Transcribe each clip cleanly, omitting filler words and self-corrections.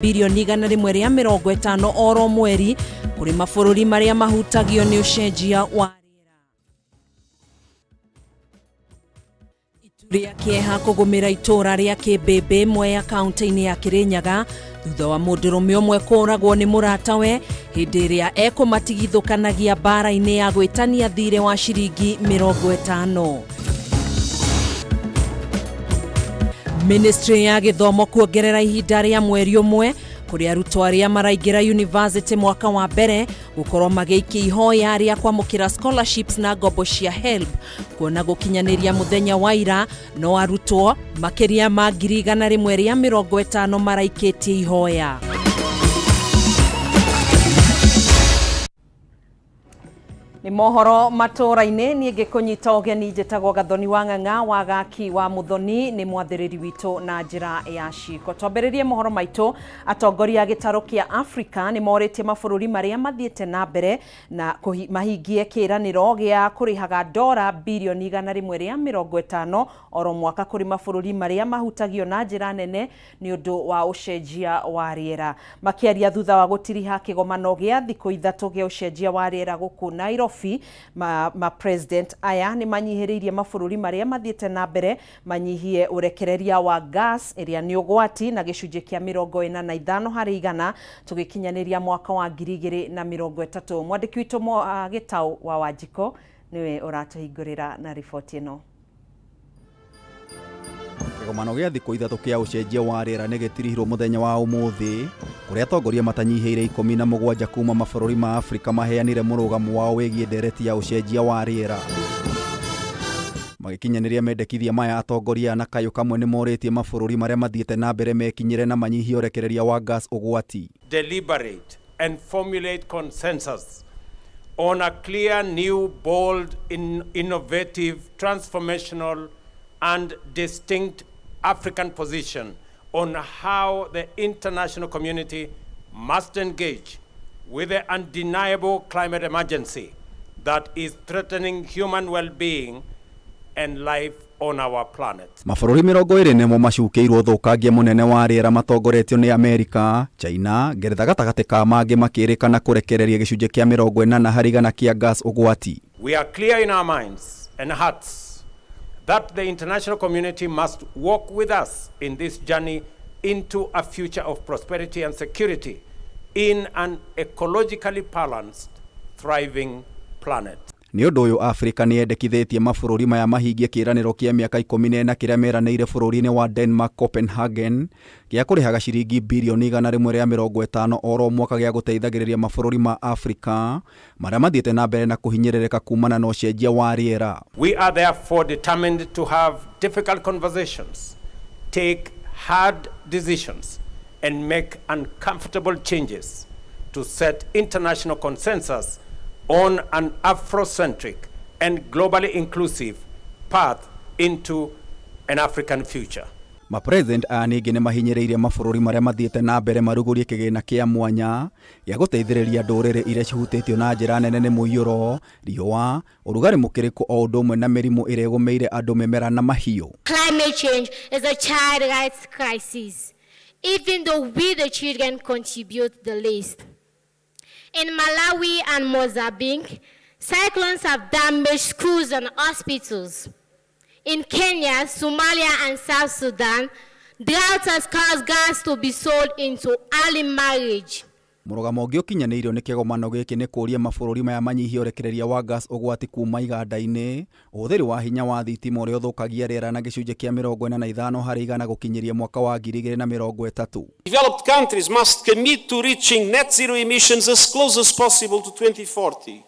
Bilioni 150 oro mweri kuri mabũrũri maria mahutagio ni ucenjia wa rĩera. Ituria kieha kugumira itura ria Kameme Mwea kaunti-ini ya Kirinyaga thutha wa mũndũrũme ũmwe kũragwo ni mũratawe hĩndĩ ĩrĩa ekumatigithũkanagia bara-ini ya gwĩtania thirĩ wa ciringi 50. Ministry ya gĩthomo kuongerera ihinda rĩa mweri ũmwe kuri arutwo aria maraingira university mwaka wa mbere gukorwo magĩikia ihoya rĩa kwamũkĩra scholarships na ngombo cia HELB kuona gũkinyaniria muthenya wa ira no arutwo makiria ma 150 maraikĩtie ihoya. Ni mohoro Matuuraini ni ngikunyita ogeni njitagwo Gathoni wa Ng'ang'a wa gaki wa Muthoni ni mwathiriri wito na njira ya ciko. Twambĩrĩrie mohoro maitu atongoria gĩtarũ kĩa Africa ni morĩtie mabũrũri maria mathiĩte na mbere na mahingie kĩranĩro gĩa kũrĩhaga dola bilioni 150 oro mwaka kũrĩ mabũrũri maria mahutagio na njira nene ni ũndũ wa ũcenjia wa rĩera. Makĩaria thutha wa gũtiriha kĩgomano gĩa thikũ 3 gĩa ũcenjia wa rĩera gũkũ Nairobi, president aya ni manyihĩrĩirie mabũrũri maria mathiĩte na mbere manyihie urekereria wa gas ĩrĩa nĩ ũgwati na gĩcunjĩ kĩa 45 harĩ igana tũgĩkinyanĩria mwaka wa 2030. Mwandĩki witũ Gĩtaũ wa Wanjiko niwe ũratũhingũrĩra na riboti ĩno. Kĩgomano gĩa thikũ 3 kĩa ũcenjia wa rĩera nĩ gĩtirihirwo mũthenya wa ũmũthĩ kũrĩa atongoria matanyihĩire 17 kuma mabũrũri ma Afrika maheanire mũrũgamo wao wĩgiĩ ndereti ya ũcenjia wa rĩera. Magĩkinyanĩria mendekithia maya atongoria na kayũ kamwe nĩ morĩtie mabũrũri marĩa mathiĩte na mbere mekinyĩre na manyihie ũrekereria wa gas ũgwati. Deliberate and formulate consensus on a clear, new, bold, innovative, transformational and distinct African position on how the international community must engage with the undeniable climate emergency that is threatening human well-being and life on our planet. Mabũrũri 20 nĩmo macukĩirwo thũkangia mũnene wa rĩera matongoretio nĩ Amerika, China, Ngeretha gatagatĩ ka mangĩ makĩrĩkana kũrekereria gĩcunjĩ kĩa 40 harĩ igana kĩa gas ũgwati. We are clear in our minds and hearts that the international community must walk with us in this journey into a future of prosperity and security in an ecologically balanced, thriving planet. Nĩ ũndũ ũyũ Afrika nĩ yendekithĩtie mabũrũri maya mahingie kĩranĩro kĩa mĩaka 14 kĩrĩa meranĩire bũrũri-inĩ wa Denmark Copenhagen gĩa kũrĩhaga ciringi bilioni 150 oro mwaka gĩa gũteithagĩrĩria mabũrũri ma Afrika marĩa mathiĩte na mbere na kũhinyĩrĩrĩka kumana na ũcenjia wa rĩera. We are therefore determined to have difficult conversations, take hard decisions and make uncomfortable changes to set international consensus on an Afrocentric and globally inclusive path into an African future. President aya ningĩ nĩ mahinyĩrĩirie mabũrũri marĩa mathiĩte na mbere marugũrie kĩgĩna kĩa mwanya gĩa gũteithĩrĩria ndũrĩrĩ iria cihutĩtio na njĩra nene nĩ mũiyũro, riũa, ũrugarĩ mũkĩrĩku o ũndũ ũmwe na mĩrimũ ĩrĩa ĩgũmĩire andũ, mĩmera na mahiũ. Climate change is a child rights crisis, even though we the children contribute the least. In Malawi and Mozambique, cyclones have damaged schools and hospitals. In Kenya, Somalia and South Sudan, drought has caused girls to be sold into early marriage. Mũrũgamo ũngĩ ũkinyanĩirio nĩ kĩgomano gĩkĩ nĩ kũria mabũrũri maya manyihie ũrekereria wa gas ũgwati kuma iganda-inĩ, ũhũthĩri wa hinya wa thitima ũrĩa ũthũkagia rĩera na gĩcunjĩ kĩa 45 harĩ igana gũkinyĩria mwaka wa 2030. Developed countries must commit to reaching net zero emissions as close as possible to 2040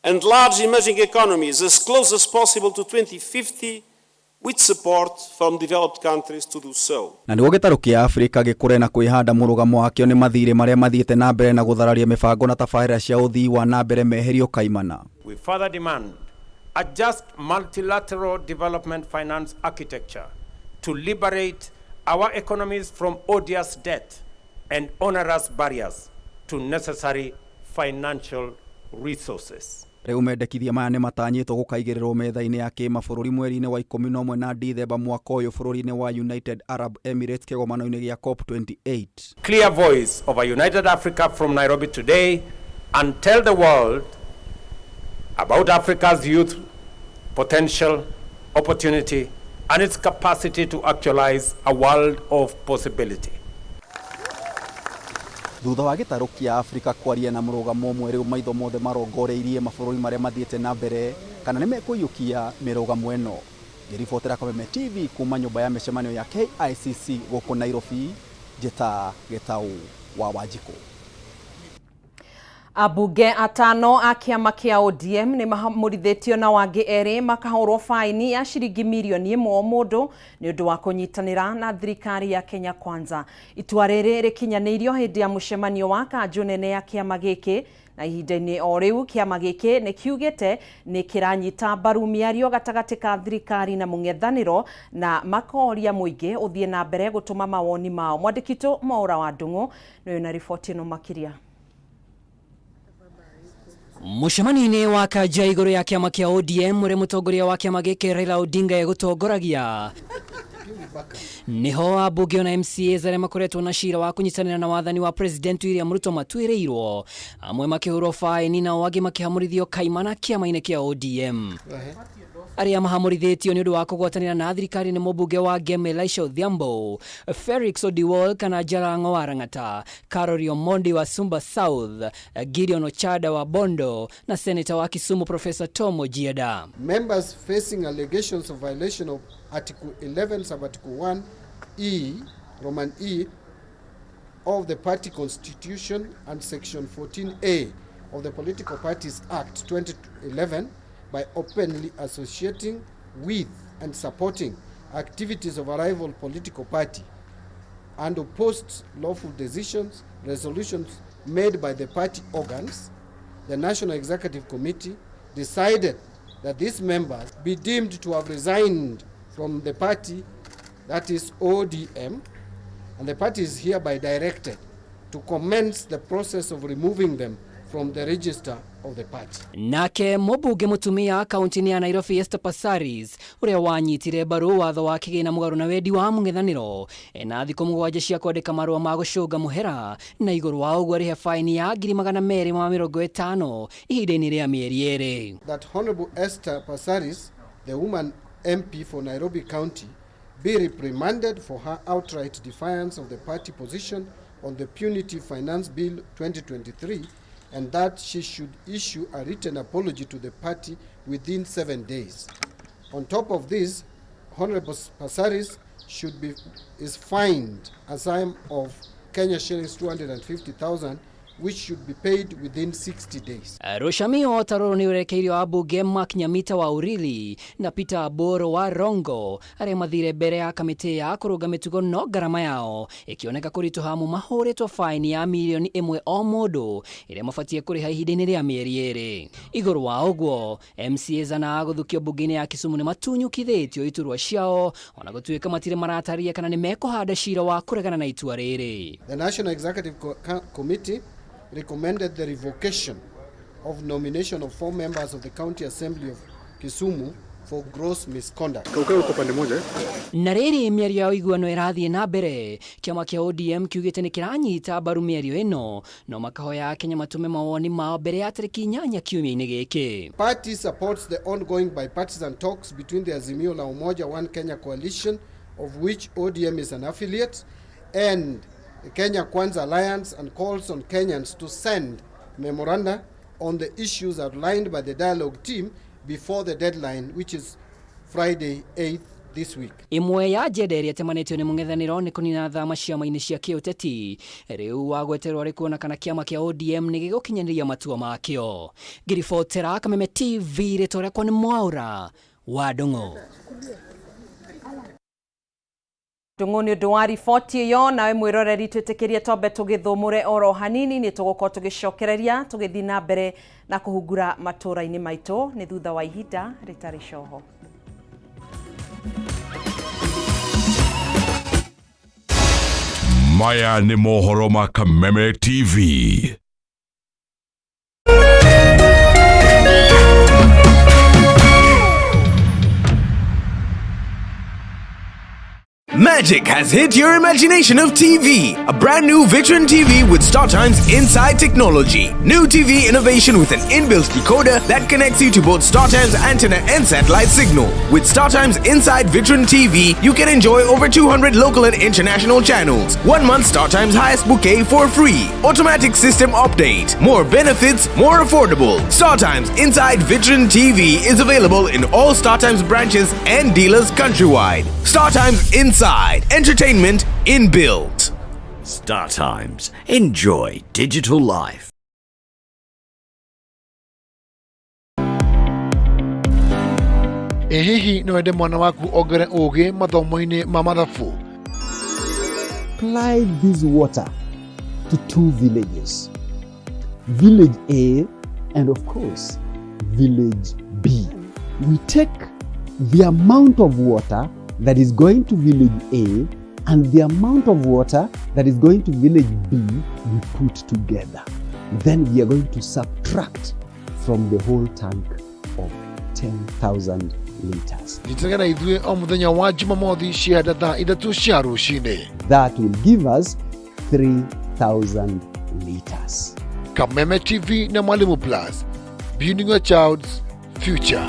and large emerging economies as close as possible to 2050 with support from developed countries to do so. Na nĩguo gĩtarũ kĩa Afrika gĩkũre na kwĩhanda mũrũgamo wakĩo nĩ mathirĩ marĩa mathiĩte na mbere na gũthararia mĩbango na tabarĩra cia ũthii wa na mbere meherio kaimana. We further demand a just multilateral development finance architecture to liberate our economies from odious debt and onerous barriers to necessary financial resources. Rĩu mendekithia maya nĩ matanyĩtwo gũkaigĩrĩrwo metha-inĩ ya kĩmabũrũri mweri-inĩ wa 11 na Dithemba mwaka ũyũ bũrũri-inĩ wa United Arab Emirates kĩgomano-inĩ gĩa COP28. Clear voice of a united Africa from Nairobi today and tell the world about Africa's youth potential, opportunity, and its capacity to actualize a world of possibility. Thutha wa gĩtarũ kĩa Afrika kwaria na mũrũgamo ũmwe rĩu maitho mothe marongoreirie mabũrũri marĩa mathiĩte na mbere kana nĩ mekũiyũkia mĩrũgamo ĩno. Ngĩribotera Kameme TV kuma nyũmba ya mĩcemanio ya KICC gũkũ Nairobi, njĩta Gĩtaũ wa Wanjikũ. Abunge atano a kĩama kĩa ODM nĩ mahamũrithĩtio na wangĩ erĩ makahũrwo faini ya ciringi mirioni 1 o mũndũ nĩ ũndũ wa kũnyitanĩra na thirikari ya Kenya Kwanza. Itua rĩrĩ rĩkinyanĩirio hĩndĩ ya mũcemanio wa kanjũ nene ya kĩama gĩkĩ, na ihinda-inĩ o rĩu kĩama gĩkĩ nĩ kiugĩte nĩ kĩranyita mbaru mĩario gatagatĩ ka thirikari na mũng'ethanĩro na makoria mũingĩ ũthiĩ na mbere gũtũma mawoni mao. Mwandĩki witũ Mwaũra wa Ndung'u nĩ na riboti ĩno makĩria. Mũcemanio-inĩ wa kanja igũrũ ya kĩama kĩa ODM ũrĩa mũtongoria wa kĩama gĩkĩ Raila Odinga egũtongoragia, niho ambunge na MCAs arĩa makoretwo na cira wa kũnyitanĩra na wathani wa President William Ruto matuĩrĩirwo, amwe makĩhũrwo faini na angĩ makĩhamũrithio kaimana kĩama-inĩ kĩa ODM. Arĩa mahamũrithĩtio nĩ ũndũ wa kũgwatanĩra na thirikari nĩ mũmbunge wa Ngeme Elisha Odhiambo, Felix Odiwuor kana Jalang'o wa Rang'ata, Carol Omondi wa Sumba South, Gideon Ochada wa Bondo na Senator wa Kisumu Professor Tom Ojieda. Members facing allegations of violation of Article 11 Sub-Article 1E, Roman E, of the Party Constitution and Section 14A of the Political Parties Act 2011 by openly associating with and supporting activities of a rival political party and opposed lawful decisions, resolutions made by the party organs, the National Executive Committee decided that these members be deemed to have resigned from the party, that is ODM, and the party is hereby directed to commence the process of removing them from the register of the party. Nake mũmbunge mũtumia kaunti-inĩ ya Nairobi Esther Passaris ũrĩa wanyitire mbaru watho wa kĩgĩna mũgarũ na wendi wa mũng'ethanĩro ena thikũ 7 cia kwandĩka marũa ma gũcũnga mũhera na igũrũ wa ũguo arĩhe faini ya 250,000 ihinda-inĩ rĩa mĩeri erĩ. That Honorable Esther Passaris, the woman MP for Nairobi County, be reprimanded for her outright defiance of the party position on the Punitive Finance Bill 2023, and that she should issue a written apology to the party within 7 days. On top of this, Honorable Passaris is fined a sum of Kenya shillings 250,000, which should be paid within 60 days. Rushamio taroro ni urekeirio abunge Mark Nyamita wa Urili na Peter Aboro wa Rongo arĩa mathire mbere ya kamĩtĩ ya kũrũnga mĩtugo no ngarama yao ikioneka kũritũha mahũrĩtwo faini ya mirioni 1 o mũndũ ĩrĩa mabatie kũrĩha ihinda-inĩ rĩa mĩeri erĩ. Igũrũ wa ũguo, MCAs ana gũthukio mbunge-inĩ ya Kisumu nĩ matunyũkithĩtio iturwa ciao ona gũtuĩka matirĩ marataria kana nĩ mekũhanda cira wa kũregana na itua rĩrĩ. The National Executive Committee recommended the revocation of nomination of 4 members of the County Assembly of Kisumu for gross misconduct. Na rĩrĩ mĩario ya ũiguano ĩrathiĩ na mbere, kĩama kĩa ODM kiugĩte nĩ kĩranyita mbaru mĩario ĩno no makahoya Kenya matume mawoni mao mbere ya tarĩki 8 kiumia-inĩ gĩkĩ. Party supports the ongoing bipartisan talks between the Azimio la Umoja One Kenya coalition, of which ODM is an affiliate, and the Kenya Kwanza Alliance, and calls on Kenyans to send memoranda on the issues outlined by the dialogue team before the deadline, which is Friday 8th this week. Imwe ya njeda ĩrĩa temanĩtio nĩ mũng'ethanĩro nĩ kũnina thama ciama-inĩ cia kĩũteti. Rĩu wagweterwo arĩ kuona kana kĩama kĩa ODM nĩ gĩgũkinyanĩria matua makĩo. Ngĩribotera Kameme TV, rĩtwa rĩakwa nĩ Mwaũra wa Ndung'u. Ndung'u nĩ ũndũ wa riboti ĩyo, nawe mwĩroreri twĩtĩkĩrie twambe tũgĩthũmũre oro hanini nĩ tũgũkorwo tũgĩcokereria tũgĩthiĩ na mbere na kũhungura matũra-inĩ maitũ nĩ thutha wa ihinda rĩtarĩ coho. Maya nĩ mohoro ma Kameme TV. Magic has hit your imagination of TV. A brand new Vitron TV with StarTime's Inside technology. New TV innovation with an inbuilt decoder that connects you to both StarTime's antenna and satellite signal. With StarTime's Inside Vitron TV, you can enjoy over 200 local and international channels. 1 month StarTime's highest bouquet for free. Automatic system update. More benefits, more affordable. StarTime's Inside Vitron TV is available in all StarTime's branches and dealers countrywide. StarTime's Inside. Entertainment inbuilt. StarTimes. Enjoy digital life. Ehihi no ende mwana waku ogere oge mathomo-ini ma mathabu. Apply this water to 2 villages. Village A and of course Village B. We take the amount of water that is going to Village A and the amount of water that is going to Village B, we put together. Then we are going to subtract from the whole tank of 10,000 liters. That will give us 3,000 liters. Kameme TV na Mwalimu Plus, building a child's future.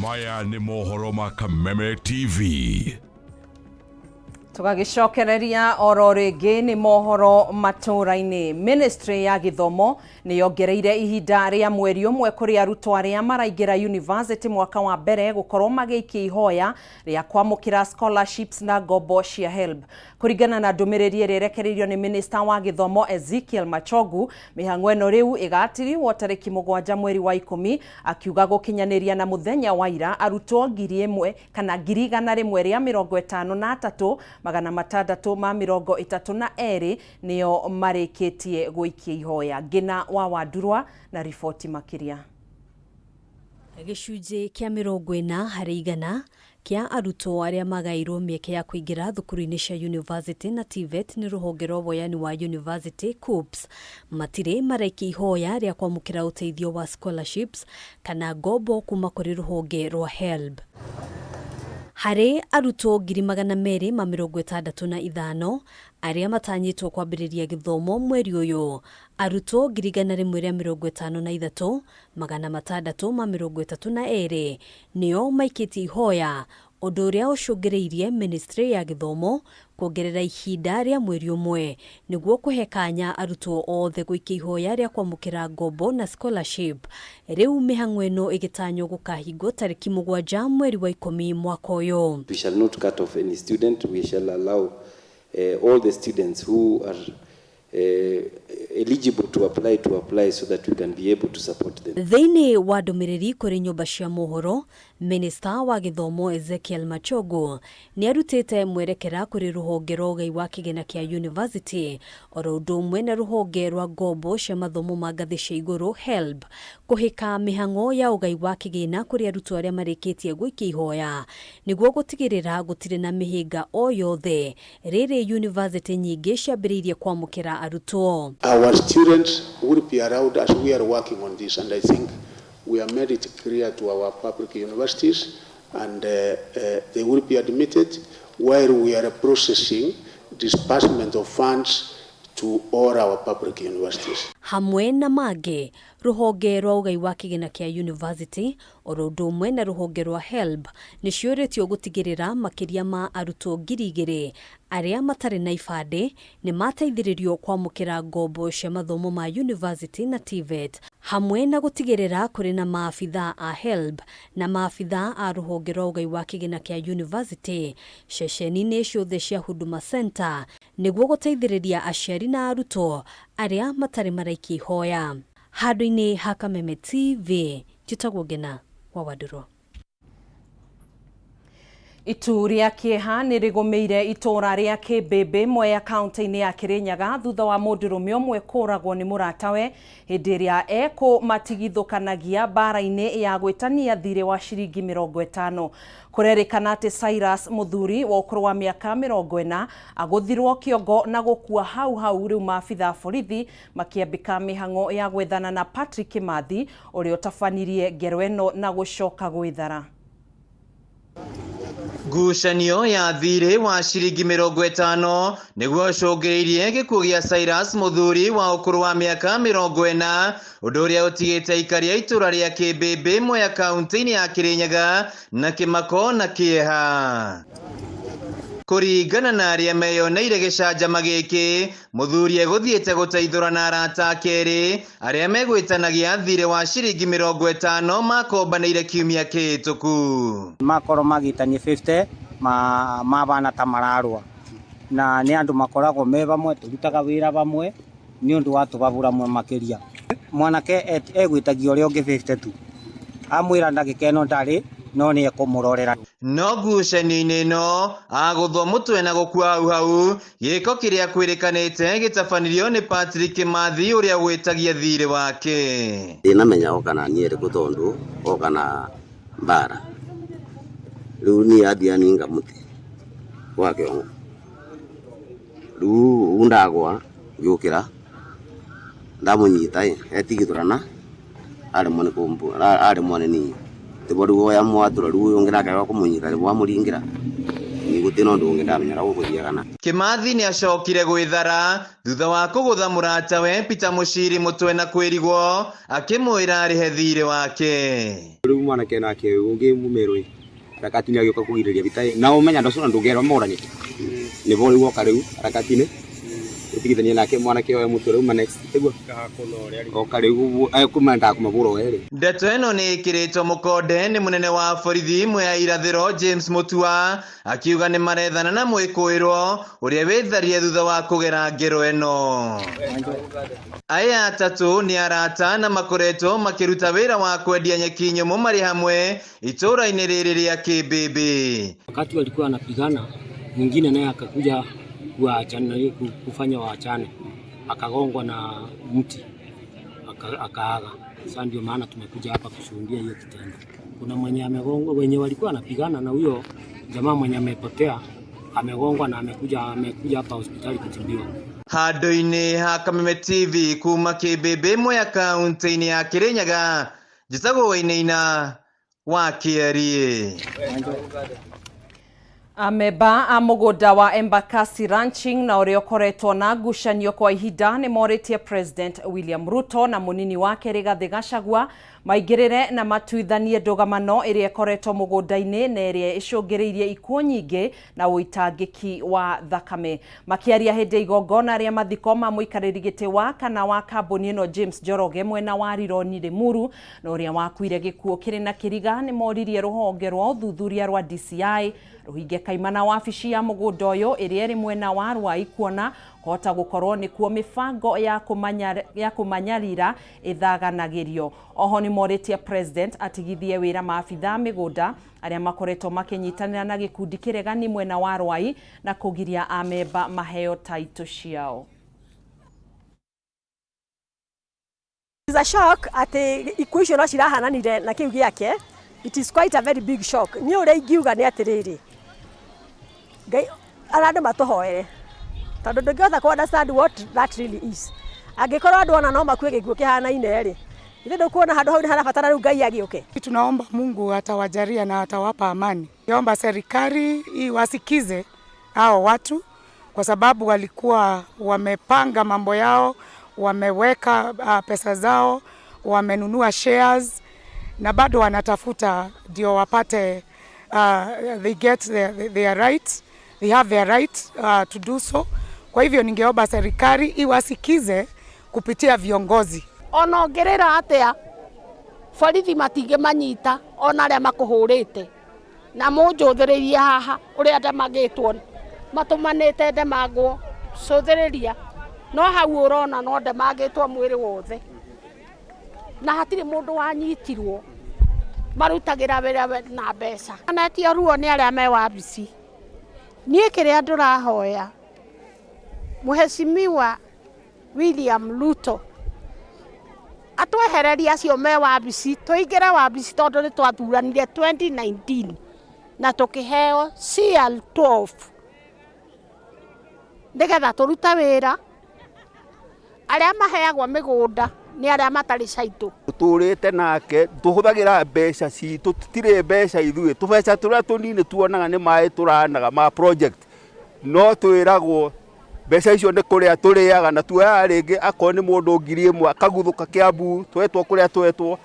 Maya ni mohoro ma Kameme TV. Tugagicokereria oro ringi ni mohoro Matuuraini. Ministry ya Githomo ni yongereire ihinda ria mweri umwe kuri arutwo aria maraingira university mwaka wa mbere gukorwo magiikia ihoya ria kwamukira scholarships na ngombo cia HELB. Kuringana na ndumiriri irerekereirio ni Minister wa Githomo Ezekiel Machogu, mihango eno riu igatirirwo tariki 7 mweri wa 10, akiuga gukinyaniria na muthenya wa ira arutwo 1,000 kana 1,153 632 niyo marikitie guikia ihoya. Ngina wa Wandurwa na riboti makiria. Gicunji kia 40 harĩ 100 kia arutwo aria magairwo mieke ya kuingira thukuru-ini cia university na TVET ni ruhonge rwa woyani wa university KUPS matire maraiki ihoya ria kwamukira uteithio wa scholarships kana ngombo kuma kuri ruhonge rwa HELB. Harĩ arutwo 265 aria matanyitwo kwambĩrĩria gĩthomo mweri ũyũ, arutwo 153 632 nĩo maikĩtie ihoya, ũndũ ũrĩa ũcũngĩrĩirie Ministry ya Gĩthomo kuongerera ihinda rĩa mweri ũmwe nĩguo kũhe kanya arutwo othe gũikia ihoya rĩa kwamũkĩra ngombo na scholarship. Rĩu mĩhang'o ĩno ĩgĩtanywo gũkahingwo tarĩki 7 mweri wa 10 mwaka ũyũ. We shall not cut off any student. We shall allow all the students who are eligible to apply so that we can be able to support them. Thĩinĩ wa ndũmĩrĩri kũrĩ nyũmba cia mohoro, Minister wa Gĩthomo Ezekiel Machogu nĩ arutĩte mwerekera kũrĩ rũhonge rwa ũgai wa kĩgĩna kĩa university oro ũndũ ũmwe na rũhonge rwa ngombo cia mathomo ma ngathĩ cia igũrũ HELB kũhĩka mĩhang'o ya ũgai wa kĩgĩna kũrĩ arutwo arĩa marĩkĩtie gũikia ihoya nĩguo gũtigĩrĩra gũtirĩ na mĩhĩnga o yothe rĩrĩ university nyingĩ ciambĩrĩirie kwamũkĩra arutwo. Our students will be around as we are working on this, and I think we have made it clear to our public universities, and they will be admitted while we are processing disbursement of funds to all our public universities. Hamwe na mangĩ, rũhonge rwa ũgai wa kĩgĩna kĩa university oro ũndũ ũmwe na rũhonge rwa HELB nĩ ciũrĩtio gũtigĩrĩra makĩria ma arutwo 2,000 arĩa matarĩ na ibandĩ nĩ mateithĩrĩrio kwamũkĩra ngombo cia mathomo ma university na TVET, hamwe na gũtigĩrĩra kũrĩ na maabitha a HELB na maabitha a rũhonge rwa ũgai wa kĩgĩna kĩa university ceceni-inĩ ciothe cia Huduma Center nĩguo gũteithĩrĩria aciari na arutwo arĩa matarĩ maraikia ihoya. Handũ-inĩ ha Kameme TV, njĩtagwo Ngina wa Wandurwa. Itu ria kieha ni rigomeire itora ria Kameme Mwea kaunti-ini ya Kirinyaga thutha wa mundurume umwe kuragwo ni muratawe hindi ria matigithukanagia bara-ini ya gwitania thire wa ciringi 50. Kurerikana ati Cyrus muthuri wa ukuru wa miaka 40 aguthirwo kiongo na gukua hau riu maabitha borithi makiambika mihango ya gwethana na Patrick Kimathi uria utabanirie ngero eno na gucoka gwithara. Ngucanio ya thirĩ wa ciringi 50 nĩguo cũngĩrĩirie gĩkuũ gĩa Cyrus muthuri wa ũkũrũ wa mĩaka 40 ũndũ ũrĩa ũtigĩte ikaria itũra rĩa Kameme Mwea kaunti-inĩ ya Kirinyaga na kĩmako na kĩeha. Kũringana na arĩa meyoneire gĩcanjama gĩkĩ, muthuri egũthiĩte gũteithũra na arata kerĩ arĩa megwĩtanagia thirĩ wa ciringi 50 makombanĩire kiumia kĩhĩtũku. Makorwo magĩtania 50 mabana ta mararũa na nĩ andũ makoragwo me bamwe tũrutaga wĩra bamwe nĩ ũndũ wa tũbabũra mwe makĩria. Mwanake egwĩtagia ũrĩa ũngĩ 50 tu amwĩra ndagĩka ĩno ndarĩ no nĩ ekũmũrorera. No ngucanio-inĩ ĩno agũthwo mũtwe na gũkua hau gĩko kĩrĩa kwĩrĩkanĩte gĩtabanirio nĩ Patrick Kimathi ũrĩa gwĩtagia thirĩ wake. Ndinamenya okana niĩ rĩ gũtondũ okana mbara rĩu niĩ athia ninga mũtĩ wa kĩongo rĩu undagwa gĩũkĩra ndamũnyita etigithũrana arĩmwo nĩ niĩ tiboriwo ya mwatura ruo ngina kaga kumunyita rwa muringira ni gutino ndungi ndamenya gukuthiagana. Kimathi ni acokire gwithara thutha wa kugutha muratawe Peter Mushiri mutwe na kwirigwo akimwira arihe thirĩ wake. Riu mwanake nake ungi mumerwe rakatini agioka kugiriria bitai na umenya ndocona ndungera morani ni bori woka riu rakatini utigithania nake mwanake oyo mutwe riu next tigwa oka riu akumenda kumaburo weri. Ndeto eno ni ikiritwo mukonde ni munene wa borithi Mwea irathiro James Mutua akiuga ni marethana na mwikuirwo uria witharie thutha wa kugera ngero eno. Aya atatu ni arata na makoretwo makiruta wira wa kwendia nyeki nyumu mari hamwe itura-ini riri ria Kameme. Wakati walikuwa wanapigana mwingine naye akakuja kufanya waachane, akagongwa na mti akaaga. Sasa ndio maana tumekuja hapa kushuhudia hiyo kitendo. Kuna mwenye amegongwa, wenye walikuwa wanapigana na huyo jamaa mwenye amepotea amegongwa na amekuja hapa hospitali kutibiwa. Handũ-inĩ ha Kameme TV kuma Kameme Mwea kaunti-inĩ ya Kirinyaga, njĩtagwo Wainaina wa Kĩarie. Ameba a mugunda wa Embakasi Ranching na uria ukoretwo na ngucanio kwa ihinda ni moritie President William Ruto na munini wake Rigathi Gachagua maingirire na matuithanie ndugamano iria ikoretwo mugunda-ini na iria icungiriirie ikuũ nyingĩ na uitangĩki wa thakame. Makiaria hindi igongona ria mathiko ma muikarĩri gĩtĩ wa kana wa kambuni ĩno James Njoroge mwena wa Rironi Limuru na uria wakuire gĩkuũ kĩrĩ na kĩriga ni moririe rũhonge rwa ũthuthuria rwa DCI ruhinge kaimana wabici ya mugunda ũyũ iria ĩrĩ mwena wa Rwai kuona kota gukorwo ni kuo mibango ya kumanyarira ithaganagĩrio. Oho ni moritie President atigithie wira maabitha migunda aria makoretwo makinyitanira na gikundi kiregani mwena wa Rwai na kugiria amemba maheo taito ciao. It's a shock ati ikuisho no cirahananire na kiu giake. It is quite a very big shock. Ni uria ingiuga ni atiriri ngai arande matuhoere tondu ndungihota ku understand what that really is. Angikorwo andu ona no makue gikuo kihana-ine ri ithe ndukuona handu hau ni harabatara riu ngai agioke. Tunaomba Mungu atawajalia na atawapa amani. Niomba serikali iwasikize hao watu kwa sababu walikuwa wamepanga mambo yao, wameweka pesa zao, wamenunua shares na bado wanatafuta ndio wapate they get their right, they have their right to do so. Kwa hivyo ningeomba serikali iwasikize kupitia viongozi. Ona ongerera atia borithi matige manyita ona aria makuhurite na munjuthiririe haha uria ndemagitwo matumanite ndemagwo cuthiriria no hau urona no ndemagitwo mwiri wothe na hatire mundu wanyitirwo marutagira wira na mbeca anatio ruo ni aria me wabici nie kiria ndurahoya Mheshimiwa William Ruto atwehereria acio me wabici tuingire wabici tondu ni twathuranire 2019 na tukiheo CL12 nigetha turuta wira aria maheagwo migunda ni aria matari caitu turite nake tuhuthagira mbeca citu tutire mbeca ithuĩ tubeca turia tunini tuonaga ni mai turanaga ma project no twiragwo mbeca icio ni kuria turiaga na tuoya ringi akoo ni mundu ngiri ĩmwe akaguthuka Kiambu twetwo kuria twetwo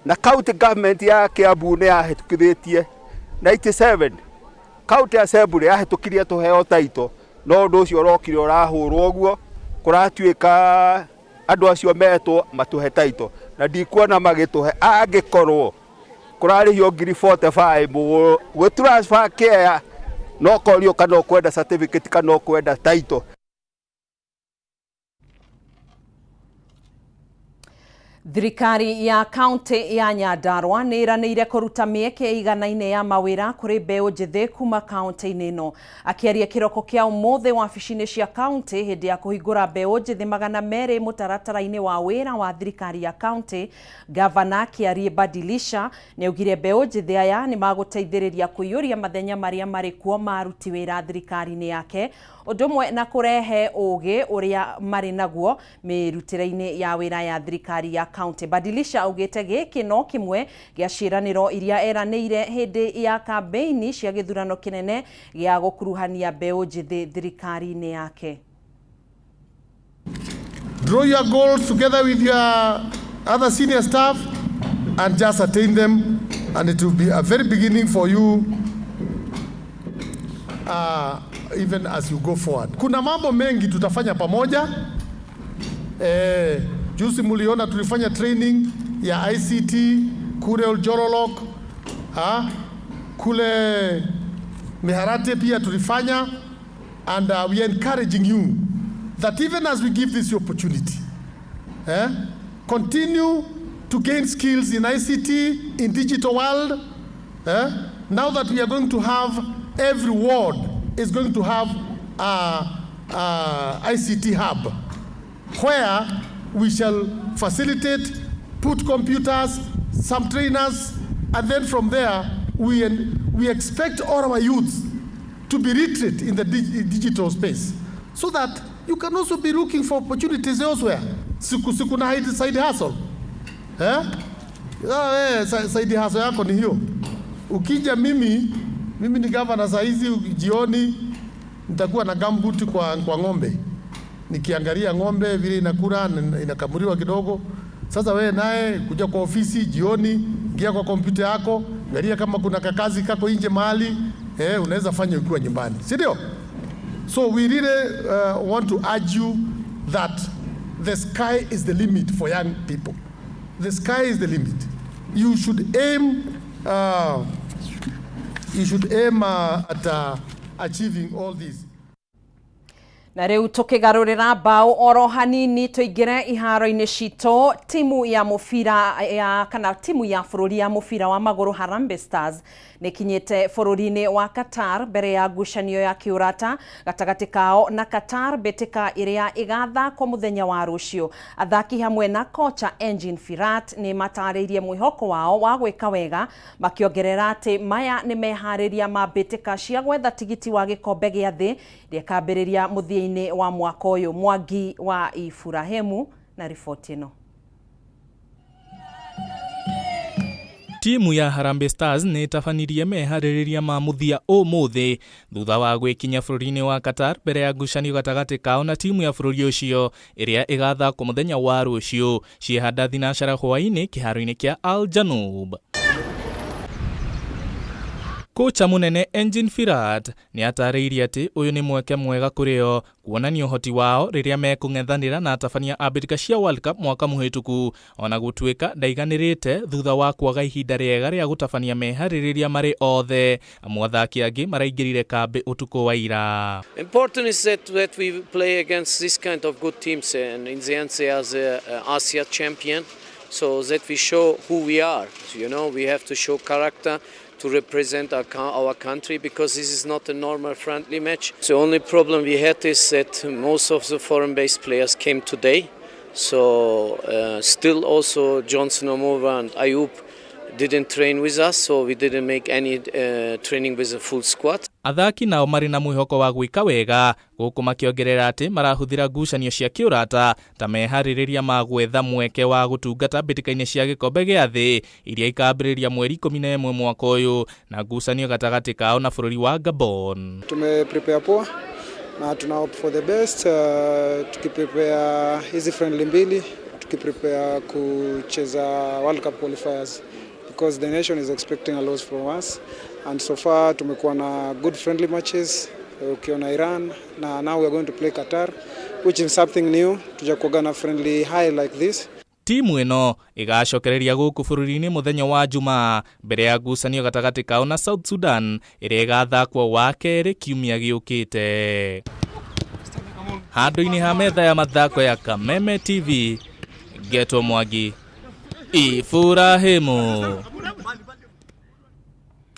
na county government ya Kiambu ni yahetũkithitie 97 county assembly yahetũkirie tuheo taito no undu ucio urokire urahurwo guo kuratuika andu acio metwo matuhe taito na ndikuona magituhe angikorwo kurarihio ngiri 45 gwe transfer care no korio kana kwenda certificate kana kwenda taito. Thirikari ya kaunti ya Nyandarua nĩ iranĩire kũruta mĩeke igana-inĩ ya mawĩra kũrĩ mbeũ njĩthĩ kuma kaunti-inĩ ĩno. Akĩaria kĩroko kĩa ũmũthĩ wabici-inĩ cia kaunti hĩndĩ ya kũhingũra mbeũ njĩthĩ 200 mũtaratara-inĩ wa wĩra wa thirikari ya kaunti, Gavana Kĩarie Badilisha nĩ augire mbeũ njĩthĩ aya nĩ magũteithĩrĩria kũiyũria mathenya marĩa marĩ kuo maruti wĩra thirikari-inĩ yake, ũndũ ũmwe na kũrehe ũgĩ ũrĩa marĩ naguo mĩrutĩre-inĩ ya wĩra ya thirikari ya kaunti. Badilisha augĩte gĩkĩ no kĩmwe gĩa ciĩranĩro iria eranĩire hĩndĩ ya kambeini cia gĩthurano kĩnene gĩa gũkuruhania mbeũ njĩthĩ thirikari-inĩ yake. Draw your goals together with your other senior staff and just attain them, and it will be a very beginning for you even as you go forward. Kuna mambo mengi tutafanya pamoja. Juzi muliona tulifanya training ya ICT kule Oljorolok, kule Miharate pia tulifanya, and we are encouraging you that even as we give this opportunity, continue to gain skills in ICT, in digital world. Now that we are going to have, every ward is going to have a ICT hub where we shall facilitate, put computers, some trainers, and then from there we expect all our youths to be literate in the digital space, so that you can also be looking for opportunities elsewhere. Siku na side hustle. Side hustle yako ni hiyo. Ukija mimi ni governor saa hizi, jioni nitakuwa na gumboot kwa ng'ombe, nikiangalia ng'ombe vile inakula, inakamuriwa kidogo. Sasa wewe naye kuja kwa ofisi jioni, ingia kwa kompyuta yako, angalia kama kuna kakazi kako nje mahali, unaweza fanya ukiwa nyumbani, si ndio? So we really want to urge you that the sky is the limit for young people. The sky is the limit. You should aim at achieving all this. Na rĩu tũkĩgarũrĩra mbaũ oro hanini tũingĩre iharo-inĩ citũ, timu ya mũbira kana timu ya bũrũri ya mũbira wa magũrũ Harambee Stars nĩkinyĩte bũrũri-inĩ wa Qatar mbere ya ngucanio ya kĩũrata gatagatĩ kao na Qatar mbĩtĩka ĩrĩa ĩgathakwo mũthenya wa rũciũ. Athaki hamwe na kocha Engin Firat nĩ matarĩirie mwĩhoko wao wa gwĩka wega, makĩongerera atĩ maya nĩ meharĩria ma mbĩtĩka cia gwetha tigiti wa gĩkombe gĩa thĩ rĩa kambĩrĩria mũthia-inĩ wa mwaka ũyũ. Mwangi wa Iburahĩmu na riboti ĩno. Timu ya Harambee Stars nĩ ĩtabanirie meharĩrĩria ma mũthia ũmũthĩ thutha wa gwĩkinya bũrũri-inĩ wa Qatar mbere ya ngucanio gatagatĩ kao na timu ya bũrũri ũcio ĩrĩa ĩgathakwo mũthenya wa rũciũ ciĩhanda thinacara hwaĩ-inĩ kĩharo-inĩ kĩa Al Janoub. Kocha munene Engin Firat nĩ atarĩirie atĩ ũyũ nĩ mweke mwega kũrĩ o kuonania ũhoti wao rĩrĩa mekũng'ethanĩra na atabania a mbĩtĩka cia World Cup mwaka mũhĩtũku, ona gũtuĩka ndaiganĩrĩte thutha wa kwaga ihinda rĩega rĩa gũtabania meharĩrĩria marĩ othe. Amwe athaki angĩ maraingĩrire kambĩ ũtukũ wa ira. Important is that we play against this kind of good teams, and in the end they are the Asia champion. so that we show who we are. You know, we have to show character to represent our country, because this is not a normal friendly match. The only problem we had is that most of the foreign-based players came today. So still also Johnson Omova and Ayub didn't train with us, so we didn't make any training with a full squad. Athaki nao marĩ na mwĩhoko wa gwĩka wega, gũkũ makĩongerera atĩ marahuthĩra ngucanio cia kĩũrata ta meharĩrĩria ma gwetha mweke wa gũtungata mbĩtĩka-inĩ cia gĩkombe gĩa thĩ iria ikambĩrĩria mweri 11 mwaka ũyũ, na ngucanio gatagatĩ kao na bũrũri wa Gabon. Tumeprepare poa na tuna hope for the best, tukiprepare hizi friendly mbili, tukiprepare kucheza World Cup qualifiers, because the nation is expecting a lot from us, and so far tumekuwa na good friendly matches ukiona Iran, na now we are going to play Qatar, which is something new. Tujakuwa na friendly high like this. Timu ĩno ĩgacokereria gũkũ bũrũri-inĩ mũthenya wa Jumaa mbere ya ngucanio gatagatĩ kao na South Sudan ĩrĩa ĩgathakwo wa kerĩ kiumia gĩũkĩte. Handũ-inĩ ha metha ya mathako ya Kameme TV, Geto Mwangi, Ifurahimu.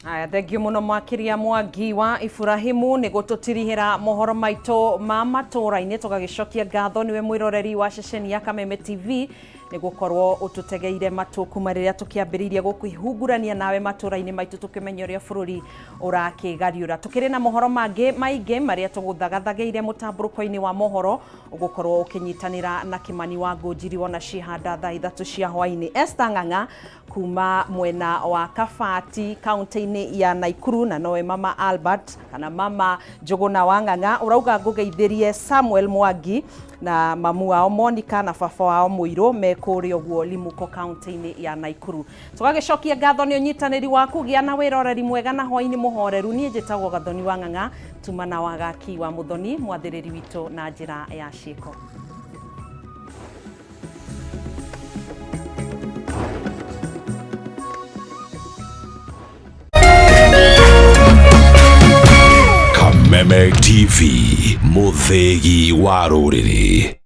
Aya, thengio muno Mwakiria Mwangi wa Ifurahimu nĩ gũtũtirihĩra mohoro maitũ ma matũũra-inĩ. Tũgagĩcokia ngatho nĩwe mwĩroreri wa ceceni ya Kameme TV nĩ gũkorwo ũtũtegeire matũ kuma rĩrĩa tũkĩambĩrĩirie gũkũhungurania nawe matũũra-inĩ maitũ tũkĩmenya ũrĩa bũrũri ũrakĩgariũra. Tũkĩrĩ na mohoro mangĩ maingĩ marĩa tũgũthagathageire mũtambũrũko-inĩ wa mohoro, ũgũkorwo ũkĩnyitanĩra na Kimani wa Ngũnjiri wona cihanda thaa 3 cia hwaĩ-inĩ. Esther Ng'ang'a kuma mwena wa Kabati kaunti-inĩ ya Naikuru, na nowe Mama Albert kana Mama Njũgũna wa Ng'ang'a ũrauga ngũgeithĩrie Samuel Mwangi na mamu wao Monica na baba wao Mũirũ me kũrĩa ũguo Limuko kaunti-inĩ ya Naikuru. Tũgagĩcokia ngatho nĩ ũnyitanĩri waku, gĩa na wĩroreri mwega na hwaĩ-inĩ mũhoreru. Niĩ njĩtagwo Gathoni wa Ng'ang'a, tuma na wagaki wa Muthoni, mwathĩrĩri witũ na njĩra ya ciĩko. Kameme TV, mũthĩgi wa rũrĩrĩ.